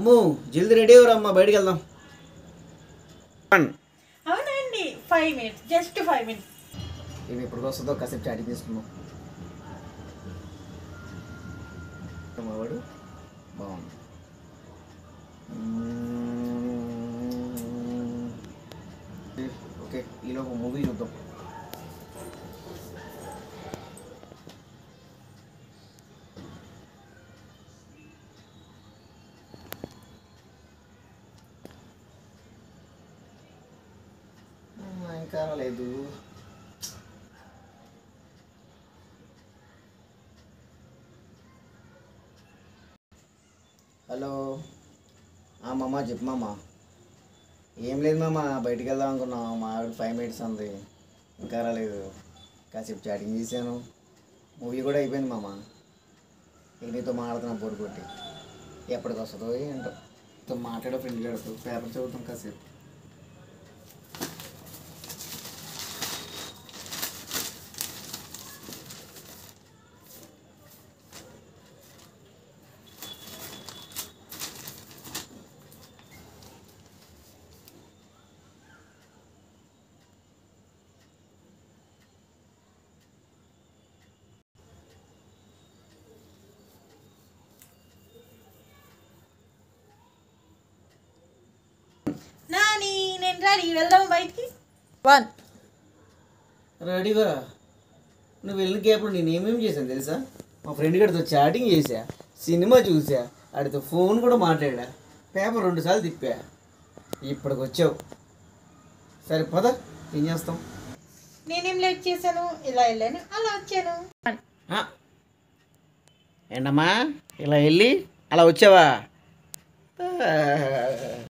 అమ్ము జల్దీ రెడీ అవ్వరమ్మా, బయటికి వెళ్దాం. అవునండి 5 minutes, జస్ట్ 5 minutes. ఇవి ఎప్పుడు వస్తుందో కాసేపు చాటింగ్ చేసుకుందాం. వాడు బాగుంది. ఓకే, ఈలోపు మూవీ చూద్దాం. ఇంకా లేదు. హలో మామ, చెప్పు మామ. ఏం లేదు మామ, బయటికి వెళ్దాం అనుకున్నాం. మా ఆవిడ 5 minutes అంది, ఇంకా రాలేదు. కాసేపు చాటింగ్ చేశాను, మూవీ కూడా అయిపోయింది మామ. ఇక నీతో మాట్లాడుతున్నా బోర్ కొట్టి. ఎప్పటికి వస్తుందో ఏంటో. నీతో మాట్లాడే ఫ్రెండ్ గడుపు పేపర్ చదువుతాం కాసేపు. నాని నేను రెడీ, వెళ్దాం బయటికి. 1 రెడీగా నువ్వు వెళ్ళిన గ్యాప్లో నేను ఏమేమి చేశాను తెలుసా? మా ఫ్రెండ్ గడితో చాటింగ్ చేశా, సినిమా చూసా, ఆడితో ఫోన్ కూడా మాట్లాడా, పేపర్ 2 సార్లు తిప్పా. ఇప్పటికి వచ్చావు. సరే పద, ఏం చేస్తాం? నేనేం లేట్ చేశాను, ఇలా వెళ్ళాను, అలా వచ్చాను. ఏంటమ్మా ఇలా వెళ్ళి అలా వచ్చావా?